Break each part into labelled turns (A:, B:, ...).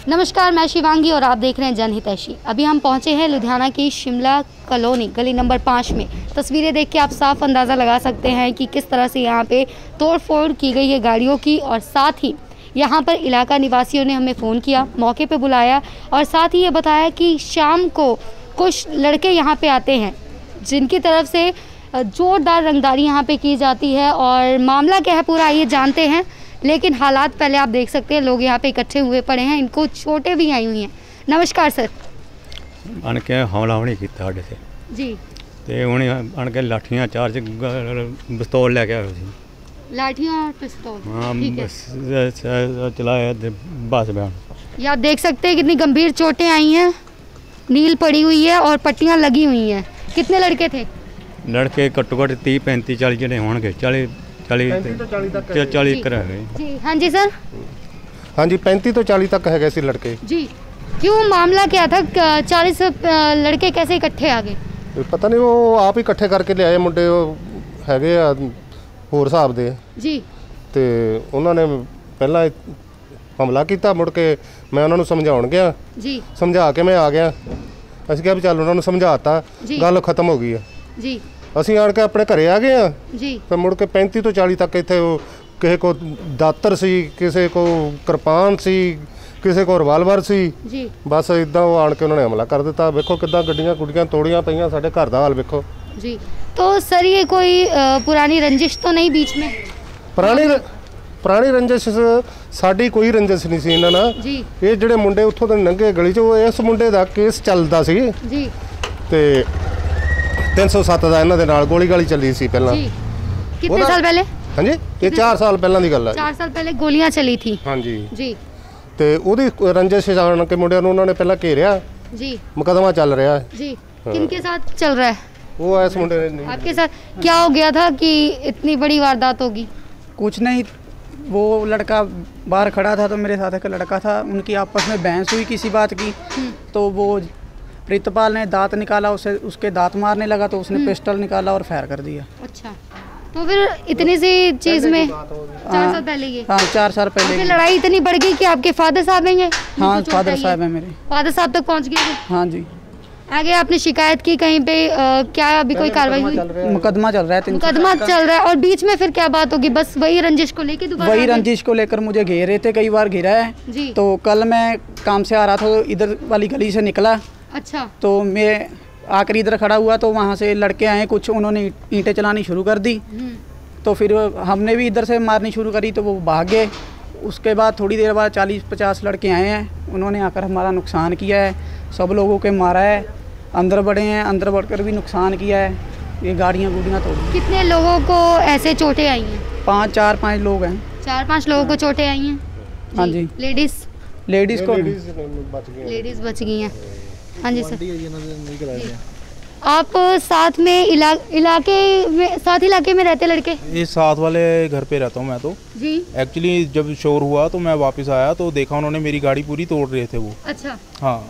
A: नमस्कार, मैं शिवांगी और आप देख रहे हैं जनहितैषी। अभी हम पहुंचे हैं लुधियाना की शिमला कॉलोनी गली नंबर 5 में। तस्वीरें देख के आप साफ अंदाज़ा लगा सकते हैं कि किस तरह से यहाँ पे तोड़फोड़ की गई है गाड़ियों की, और साथ ही यहाँ पर इलाका निवासियों ने हमें फ़ोन किया, मौके पे बुलाया और साथ ही ये बताया कि शाम को कुछ लड़के यहाँ पे आते हैं जिनकी तरफ से ज़ोरदार रंगदारी यहाँ पे की जाती है। और मामला क्या है पूरा आइए जानते हैं, लेकिन हालात पहले आप देख सकते हैं। लोग यहाँ पे इकट्ठे हुए पड़े हैं, इनको चोटें भी आई हुई हैं। नमस्कार सर।
B: आन के हमला भी नहीं किया साढ़े से
A: जी,
B: ते उन्हें आन के लाठियां चार्ज पिस्तौल लेके आए थे।
A: लाठियाँ और पिस्तौल,
B: हाँ
A: ठीक है।
B: बस चलाया बस बयान।
A: ये आप देख सकते हैं कितनी गंभीर चोटें आई हैं, नील पड़ी हुई है और पट्टियाँ लगी हुई हैं। कितने लड़के थे?
B: लड़के घट्टो घट्ट 30 35 40 जने होंगे, 40 कर गए
A: जी। हाँ जी सर।
C: हाँ जी, 35 तो 40 तक है सी लड़के
A: जी, क्यों मामला क्या था? 40 लड़के कैसे इकट्ठे आ गए?
C: पता नहीं, वो आप ही इकट्ठे करके ले आए मुंडे हैगे आ होर हिसाब दे
A: जी।
C: ते उन्होंने पहला हमला किया, मुड़ के मैं उन्होंने समझाउण गया
A: जी।
C: समझा के मैं आ गया। ਅਸੀਂ ਕਿਹਾ ਵੀ ਚੱਲ ਉਹਨਾਂ ਨੂੰ ਸਮਝਾਤਾ, ਗੱਲ ਖਤਮ ਹੋ ਗਈ ਆ
A: जी।
C: ਅਸੀਂ ਆਣ ਕੇ ਆਪਣੇ ਘਰੇ ਆ ਗਏ ਆ
A: जी।
C: ਤੇ ਮੁੜ ਕੇ 35 ਤੋਂ 40 ਤੱਕ ਇੱਥੇ ਉਹ ਕਿਸੇ ਕੋ ਦਾਤਰ ਸੀ, ਕਿਸੇ ਕੋ ਕਿਰਪਾਨ ਸੀ, ਕਿਸੇ ਕੋ ਰਿਵਾਲਵਰ ਸੀ
A: जी।
C: ਬਸ ਇਦਾਂ ਉਹ ਆਣ ਕੇ ਉਹਨਾਂ ਨੇ ਹਮਲਾ ਕਰ ਦਿੱਤਾ। ਵੇਖੋ ਕਿੱਦਾਂ ਗੱਡੀਆਂ ਗੁੱਡੀਆਂ ਤੋੜੀਆਂ ਪਈਆਂ, ਸਾਡੇ ਘਰ ਦਾ ਹਾਲ ਵੇਖੋ
A: जी। तो सर ये कोई पुरानी रंजिश तो नहीं बीच में?
C: ਪੁਰਾਣੀ ਰੰਜਿਸ਼ ਸਾਡੀ ਕੋਈ ਰੰਜਿਸ਼ ਨਹੀਂ ਸੀ ਇਹਨਾਂ ਨਾਲ
A: जी।
C: ਇਹ ਜਿਹੜੇ ਮੁੰਡੇ ਉੱਥੋਂ ਦੇ ਲੰਘੇ ਗਲੀ 'ਚ, ਉਹ ਇਸ ਮੁੰਡੇ ਦਾ ਕੇਸ ਚੱਲਦਾ ਸੀ
A: जी।
C: ਤੇ 307 ਦਾ ਇਹਨਾਂ ਦੇ ਨਾਲ ਗੋਲੀ ਗਾਲੀ ਚੱਲੀ ਸੀ ਪਹਿਲਾਂ।
A: जी। कितने साल पहले?
C: ਹਾਂਜੀ, ਇਹ 4 ਸਾਲ ਪਹਿਲਾਂ ਦੀ ਗੱਲ ਹੈ।
A: 4 साल पहले गोलियां चली थी।
C: ਹਾਂਜੀ
A: जी।
C: ਤੇ ਉਹਦੀ ਰੰਜਿਸ਼ ਜਾਣ ਕੇ ਮੁੰਡਿਆਂ ਨੂੰ ਉਹਨਾਂ ਨੇ ਪਹਿਲਾਂ ਘੇਰਿਆ।
A: जी।
C: ਮੁਕੱਦਮਾ ਚੱਲ ਰਿਹਾ ਹੈ।
A: जी। किनके साथ चल रहा है?
C: वो इस मुंडे ने
A: आपके साथ क्या हो गया था कि इतनी बड़ी वारदात होगी?
D: कुछ नहीं, वो लड़का बाहर खड़ा था तो मेरे साथ एक लड़का था, उनकी आपस में बहस हुई किसी बात की। तो वो प्रीतपाल ने दांत निकाला, उसे उसके दांत मारने लगा तो उसने पिस्टल निकाला और फायर कर दिया।
A: अच्छा, तो फिर इतनी सी चीज़ में 4 साल पहले ये?
D: हाँ, 4 साल
A: तो
D: पहले।
A: फिर लड़ाई इतनी बढ़ गई कि आपके फादर साहब हैं?
D: हाँ, फादर साहब हैं मेरे।
A: फादर साहब तक पहुंच गए?
D: हाँ जी।
A: आगे आपने शिकायत की कहीं पे? क्या अभी कोई कार्रवाई हुई?
D: मुकदमा चल रहा है,
A: मुकदमा चल रहा है। और बीच में फिर क्या बात होगी? बस वही रंजिश को लेके दोबारा?
D: वही रंजिश को लेकर मुझे घेर रहे थे, कई बार घेरा है
A: जी।
D: तो कल मैं काम से आ रहा था तो इधर वाली गली से निकला।
A: अच्छा।
D: तो मैं आकर इधर खड़ा हुआ तो वहाँ से लड़के आए कुछ, उन्होंने ईंटें चलानी शुरू कर दी। तो फिर हमने भी इधर से मारनी शुरू करी तो वो भाग गए। उसके बाद थोड़ी देर बाद 40-50 लड़के आए हैं, उन्होंने आकर हमारा नुकसान किया है, सब लोगों के मारा है, अंदर बढ़े हैं, अंदर बढ़कर भी नुकसान किया है, ये गाड़ियाँ गुड़ियाँ तोड़ी।
A: कितने लोगों को ऐसे चोटें आई हैं?
D: 4-5 लोग हैं।
A: 4-5 लोगों को चोटें आई हैं?
D: हाँ जी। लेडीज़ को
A: लेडीज़ बच गई हैं। हाँ जी सर। आप साथ में इलाके में रहते लड़के?
E: ये साथ वाले घर पे रहता हूँ मैं तो
A: जी।
E: एक्चुअली जब शोर हुआ तो मैं वापस आया तो देखा उन्होंने मेरी गाड़ी पूरी तोड़ रहे थे वो।
A: अच्छा।
E: हाँ,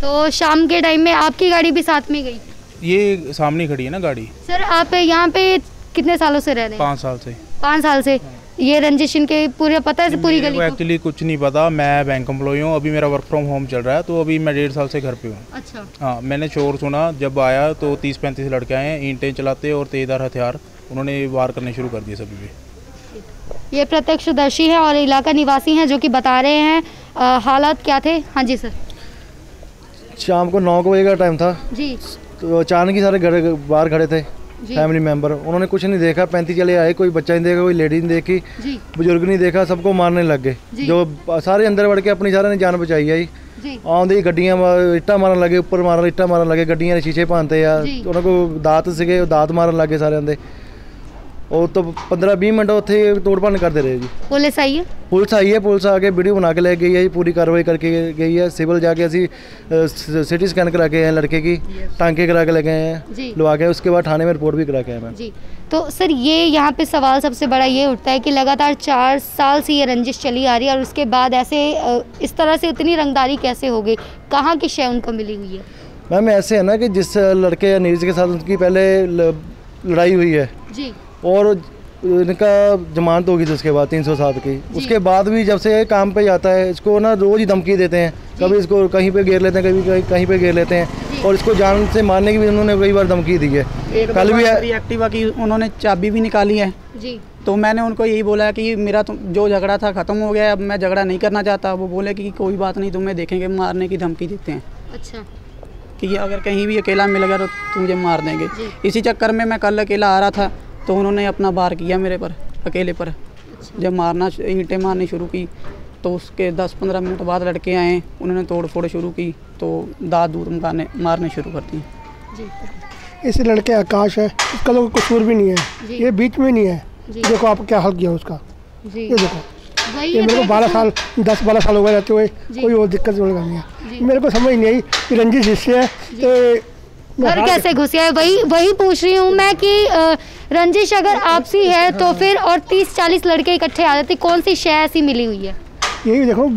A: तो शाम के टाइम में आपकी गाड़ी भी साथ में गई?
E: ये सामने खड़ी है ना गाड़ी।
A: सर आप यहाँ पे कितने सालों से रह रहे हैं?
E: 5 साल से।
A: 5 साल से। ये रंजिश इनके पूरे पता है पूरी गली को?
E: एक्चुअली कुछ नहीं पता, मैं बैंक एम्प्लॉय हूँ, अभी मेरा वर्क फ्रॉम होम चल रहा है तो अभी मैं 1.5 साल से घर पे हूँ।
A: अच्छा।
E: हाँ, मैंने शोर सुना, जब आया तो 30-35 लड़के आए हैं, ईंटें चलाते और तेज़धार हथियार उन्होंने वार करने शुरू कर दिए सभी पे।
A: ये प्रत्यक्षदर्शी है और इलाका निवासी हैं जो कि बता रहे हैं हालात क्या थे। हाँ जी सर।
F: शाम को 9 बजे का टाइम था
A: जी।
F: तो अचानक ही सारे घर बाहर खड़े थे फैमिली मेंबर, उन्होंने कुछ नहीं देखा, 35 चले आए, कोई बच्चा नहीं देखा, कोई लेडी नहीं देखी, बुजुर्ग नहीं देखा, सबको मारने लग गए। जो सारे अंदर बढ़ के अपनी सारे ने जान बचाई आई। आंदी गड्डियां इट्टा मारन लगे, ऊपर मारन इट्टा मारन लगे, गड्डियां के शीशे भांते आ, उन्होंने को दात सीगे दात मारन लगे सारे आंदे। और तो 15-20 मिनट उत्थे तोड़ भन्न करते रहे जी।
A: पुलिस आई है? पुलिस
F: आके वीडियो बना के ले गई है जी, पूरी कार्रवाई करके गई है। सिविल जाके असी सिटी स्कैन करा के आए, लड़के की टांके करा के ले गए हैं, लगा के उसके बाद थाने में रिपोर्ट भी करा के आए मैं
A: जी। तो सर ये यहाँ पे सवाल सबसे बड़ा ये उठता है कि लगातार 4 साल से ये रंजिश चली आ रही है और उसके बाद ऐसे इस तरह से इतनी रंगदारी कैसे हो गई? कहाँ की शय उनको मिली हुई है?
F: मैम ऐसे है ना कि जिस लड़के या नीरज के साथ उनकी पहले लड़ाई हुई है
A: जी,
F: और इनका जमानत होगी थी उसके बाद 307 की। उसके बाद भी जब से काम पे जाता है इसको ना रोज़ ही धमकी देते हैं, कभी इसको कहीं पे घेर लेते हैं, कभी कहीं पे घेर लेते हैं, और इसको जान से मारने की भी उन्होंने कई बार धमकी दी है। कल भी
D: एक्टिवा की उन्होंने चाबी भी निकाली है जी। तो मैंने उनको यही बोला कि मेरा जो झगड़ा था ख़त्म हो गया, अब मैं झगड़ा नहीं करना चाहता। वो बोले कि कोई बात नहीं, तुम्हें देखेंगे, मारने की धमकी देते हैं। अच्छा, कि अगर कहीं भी अकेला मिल गया तो तुझे मार देंगे। इसी चक्कर में मैं कल अकेला आ रहा था तो उन्होंने अपना वार किया मेरे पर, अकेले पर। जब मारना, ईंटें मारनी शुरू की तो उसके 10-15 मिनट बाद लड़के आए, उन्होंने तोड़ फोड़ शुरू की, तो दांत दूध मारने शुरू कर दिए।
G: इस लड़के आकाश है, इसका तो कसूर भी नहीं है, ये बीच में नहीं है। देखो आप क्या हाल किया उसका, ये देखो, ये मेरे को 10-12 साल हो गए रहते हुए, कोई और दिक्कत नहीं है। मेरे को समझ नहीं आई कि रंजिश हिस्से है तो
A: घर कैसे घुसे है, वही पूछ रही हूँ मैं कि रंजिश अगर आपसी है तो फिर और 30-40 लड़के इकट्ठे आ जाते, कौन सी शय ऐसी मिली हुई है?
G: यही देखो,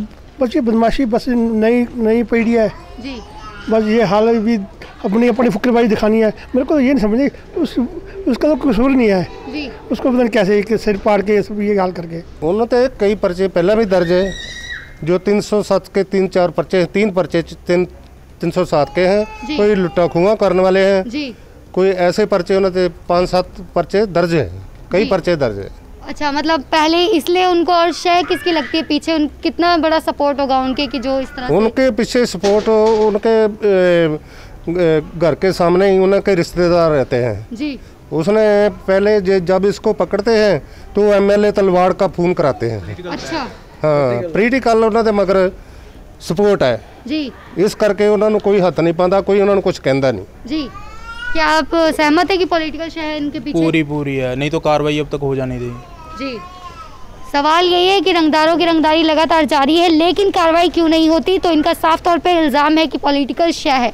G: बस ये बदमाशी, बस नई पीढ़ी है जी, बस ये हाल भी अपनी फुकरबाजी दिखानी है। मेरे को ये नहीं समझे, उसका तो कसूर नहीं है जी, उसको पता नहीं कैसे सिर पाड़ के सब ये हाल करके।
C: उन्होंने कई पर्चे पहले भी दर्ज है, जो 307 के 3-4 पर्चे, 3 पर्चे 307 के हैं, कोई लुट्टा खुआ करने वाले हैं जी, कोई ऐसे पर्चे उन्होंने 5-7 पर्चे दर्ज हैं, कई पर्चे दर्ज है।
A: अच्छा, मतलब पहले इसलिए उनको, और शय किसकी लगती है पीछे, कितना बड़ा सपोर्ट होगा उनके कि जो इस तरह
C: उनके पीछे सपोर्ट, उनके घर के सामने ही उनके रिश्तेदार रहते हैं जी। उसने पहले जब इसको पकड़ते हैं तो MLA तलवाड़ का फोन कराते हैं। अच्छा, हाँ, प्रीटिकल उन्होंने मगर सपोर्ट है जी, इस करके उन्होंने कोई हथ नहीं पाता, कोई उन्होंने कुछ कहता नहीं जी।
A: क्या आप सहमत है कि पॉलिटिकल शय इनके पीछे?
E: पूरी है, नहीं तो कार्रवाई अब तक हो जानी थी
A: जी। सवाल यही है कि रंगदारों की रंगदारी लगातार जारी है, लेकिन कार्रवाई क्यों नहीं होती? तो इनका साफ तौर पे इल्ज़ाम है कि पॉलिटिकल शय है।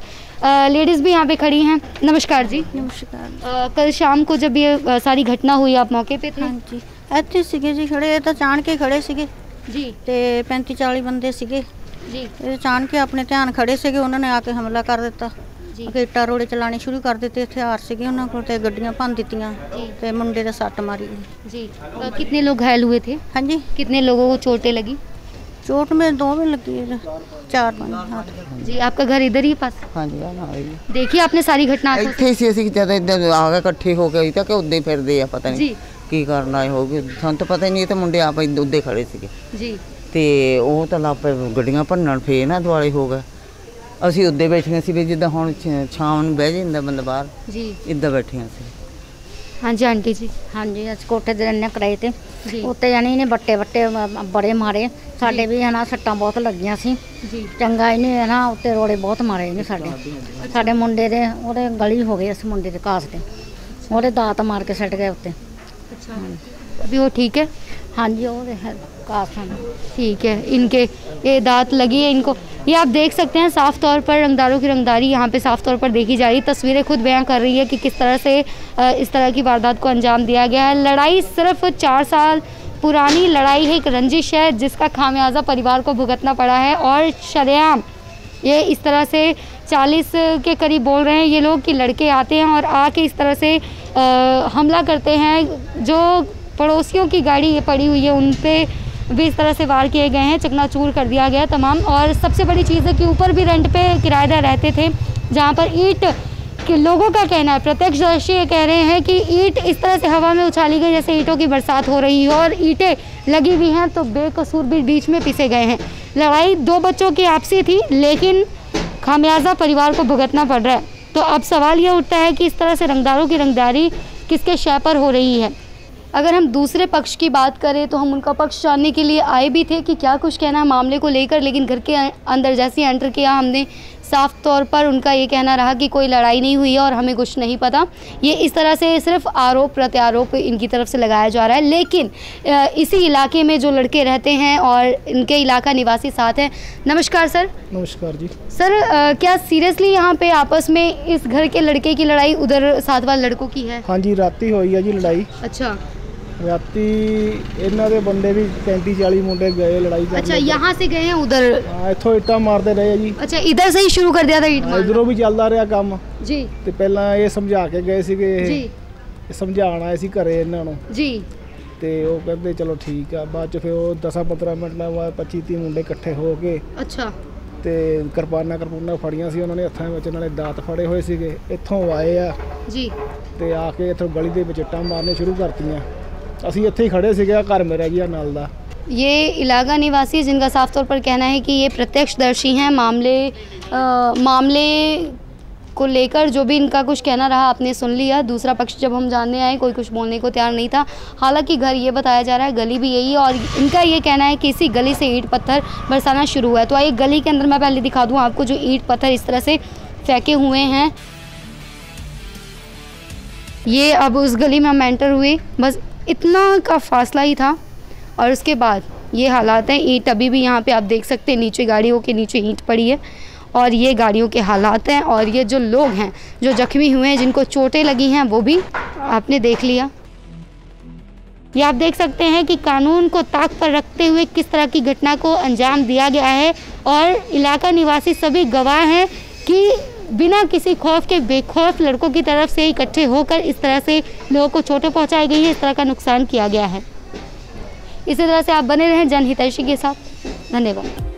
A: लेडीज़ भी यहाँ पे खड़ी हैं। नमस्कार जी।
H: नमस्कार।
A: कल शाम को जब ये सारी घटना हुई, आप मौके पे थे?
H: हाँ जी, ਇੱਥੇ ਸੀਗੇ ਜੀ ਖੜੇ, ਇਹ ਤਾਂ ਚਾਣ ਕੇ ਖੜੇ ਸੀਗੇ ਜੀ, ਤੇ 35-40 ਬੰਦੇ ਸੀਗੇ ਜੀ, ਇਹ ਚਾਣ ਕੇ ਆਪਣੇ ਧਿਆਨ ਖੜੇ ਸੀਗੇ, ਉਹਨਾਂ ਨੇ ਆ ਕੇ ਹਮਲਾ ਕਰ ਦਿੱਤਾ ਜੀ, ਇੱਟਾਂ ਰੋੜੇ ਚਲਾਣੇ ਸ਼ੁਰੂ ਕਰ ਦਿੱਤੇ, ਹਥਿਆਰ ਸੀਗੇ ਉਹਨਾਂ ਕੋਲ ਤੇ ਗੱਡੀਆਂ ਭੰਨ ਦਿੱਤੀਆਂ ਤੇ ਮੁੰਡੇ ਦੇ ਸੱਟ ਮਾਰੀ
A: जी। कितने लोग घायल हुए थे?
H: हाँ जी,
A: कितने लोगों को चोटें लगी?
H: चोट में 2 में लगी है, 4 हाथ
A: जी। आपका घर इधर ही पास?
I: हाँ जी,
A: देखिए आपने सारी घटना
I: ਇੱਥੇ ਸੀ ਅਸੀਂ ਜਦ ਇੱਧਰ ਆ ਕੇ ਇਕੱਠੇ ਹੋ ਕੇ ਤਾਂ ਕਿ ਉੱਦੇ ਹੀ ਫਿਰਦੇ ਆ, ਪਤਾ ਨਹੀਂ ਕੀ ਕਰਨ ਆਏ ਹੋਗੇ, ਸਾਨੂੰ ਤਾਂ ਪਤਾ ਹੀ ਨਹੀਂ। ਤੇ ਮੁੰਡੇ ਆਪ ਉੱਦੇ ਖੜੇ ਸੀਗੇ ਜੀ, ਤੇ ਉਹ ਤਾਂ ਲਾਪੇ ਗੱਡੀਆਂ ਭੰਨਣ, ਫੇਰ ਨਾ ਦੁਆਲੇ ਹੋ ਗਏ। ਅਸੀਂ ਉੱਦੇ ਬੈਠੀਆਂ ਸੀ ਵੀ ਜਿੱਦਾਂ ਹੁਣ ਸ਼ਾਮ ਨੂੰ ਬਹਿ ਜਾਂਦਾ ਬੰਦਾ ਬਾਹਰ ਜੀ, ਇੱਦਾਂ ਬੈਠੀਆਂ ਸੀ।
A: हाँ जी आंटी जी।
H: हाँ जी, अस कोठे दे रन्ने कराए थे उत्ते, जानी ने बट्टे बड़े मारे, साडे भी है ना सट्टां बहुत लगियां सी जी, चंगा इन्हें है ना उत्ते रोड़े बहुत मारे ने साडे मुंडे दे, ओहदे गली हो गई, उस मुंडे दे कास दे, ओहदे दात मार के सट गए उत्ते।
A: अच्छा, अभी वो ठीक है?
H: हाँ जी, वो कास
A: ठीक है। इनके ये दांत लगी है इनको, ये आप देख सकते हैं साफ़ तौर पर रंगदारों की रंगदारी यहाँ पे साफ़ तौर पर देखी जा रही है। तस्वीरें खुद बयां कर रही है कि किस तरह से इस तरह की वारदात को अंजाम दिया गया है। लड़ाई सिर्फ 4 साल पुरानी लड़ाई है, एक रंजिश है जिसका खामियाजा परिवार को भुगतना पड़ा है, और शरेआम ये इस तरह से 40 के करीब बोल रहे हैं ये लोग कि लड़के आते हैं और आके इस तरह से हमला करते हैं। जो पड़ोसियों की गाड़ी ये पड़ी हुई है उन पर भी इस तरह से वार किए गए हैं, चकनाचूर कर दिया गया तमाम। और सबसे बड़ी चीज़ है कि ऊपर भी रेंट पे किराएदार रहते थे, जहाँ पर ईंट के लोगों का कहना है, प्रत्यक्षदर्शी ये कह रहे हैं कि ईंट इस तरह से हवा में उछाली गई जैसे ईंटों की बरसात हो रही है, और ईंटें लगी हुई हैं तो बेकसूर भी बीच में पिसे गए हैं। लड़ाई 2 बच्चों की आपसी थी, लेकिन खामियाजा परिवार को भुगतना पड़ रहा है। तो अब सवाल ये उठता है कि इस तरह से रंगदारों की रंगदारी किसके शय पर हो रही है। अगर हम दूसरे पक्ष की बात करें तो हम उनका पक्ष जानने के लिए आए भी थे कि क्या कुछ कहना है मामले को लेकर, लेकिन घर के अंदर जैसे ही एंटर किया हमने साफ तौर पर उनका ये कहना रहा कि कोई लड़ाई नहीं हुई है और हमें कुछ नहीं पता। ये इस तरह से सिर्फ आरोप प्रत्यारोप इनकी तरफ से लगाया जा रहा है, लेकिन इसी इलाके में जो लड़के रहते हैं और इनके इलाका निवासी साथ हैं। नमस्कार सर।
G: नमस्कार जी।
A: सर क्या सीरियसली यहाँ पे आपस में इस घर के लड़के की लड़ाई उधर साथ वाले लड़कों की है?
G: हाँ जी, राती हुई है जी लड़ाई।
A: अच्छा,
G: राती इन्हों के बंदे भी 35-40 मुंडे गए लड़ाई।
A: अच्छा, यहाँ से गए हैं उधर?
G: इतों इट्टा मारते रहे जी।
A: अच्छा, इधर से ही शुरू कर दिया था ईंट मारना?
G: इधरों भी चलता रहा काम
A: जी।
G: तो पहला ये समझा के गए सी, समझाण आए सी घरे इन्हां नूं
A: जी,
J: ਤੇ ਉਹ ਕਹਿੰਦੇ ਚਲੋ ਠੀਕ ਆ। ਬਾਅਦ 'ਚ ਫਿਰ ਉਹ 10-15 ਮਿੰਟ ਬਾਅਦ 25-30 ਮੁੰਡੇ ਇਕੱਠੇ ਹੋ ਕੇ
A: ਅੱਛਾ
J: ਤੇ ਕਿਰਪਾਨਾਂ ਫੜੀਆਂ ਸੀ ਉਹਨਾਂ ਨੇ ਹੱਥਾਂ ਵਿੱਚ, ਨਾਲੇ ਦਾਤ ਫੜੇ ਹੋਏ ਸੀਗੇ। ਇੱਥੋਂ ਆਏ ਆ
A: ਜੀ
J: ਤੇ ਆ ਕੇ ਇੱਥੋਂ ਗਲੀ ਦੇ ਵਿੱਚ ਇੱਟਾਂ मारने शुरू करतियाँ। ਅਸੀਂ ਇੱਥੇ ਹੀ ਖੜੇ ਸੀਗੇ, घर मेरा जी नाल दा।
A: ये इलाका निवासी जिनका साफ तौर पर कहना है कि ये प्रत्यक्षदर्शी हैं, मामले को लेकर जो भी इनका कुछ कहना रहा आपने सुन लिया। दूसरा पक्ष जब हम जानने आए कोई कुछ बोलने को तैयार नहीं था। हालांकि घर ये बताया जा रहा है, गली भी यही है और इनका ये कहना है कि इसी गली से ईंट पत्थर बरसाना शुरू हुआ है। तो आइए गली के अंदर मैं पहले दिखा दूँ आपको जो ईंट पत्थर इस तरह से फेंके हुए हैं। ये अब उस गली में हम एंटर हुए, बस इतना का फासला ही था और उसके बाद ये हालात हैं। ईंट अभी भी यहाँ पे आप देख सकते हैं, नीचे गाड़ियों के नीचे ईंट पड़ी है और ये गाड़ियों के हालात हैं। और ये जो लोग हैं जो जख्मी हुए हैं, जिनको चोटें लगी हैं, वो भी आपने देख लिया। ये आप देख सकते हैं कि कानून को ताक पर रखते हुए किस तरह की घटना को अंजाम दिया गया है और इलाका निवासी सभी गवाह हैं कि बिना किसी खौफ के बेखौफ लड़कों की तरफ से इकट्ठे होकर इस तरह से लोगों को चोटें पहुंचाई गई है, इस तरह का नुकसान किया गया है। इसी तरह से आप बने रहें जनहितैषी के साथ। धन्यवाद।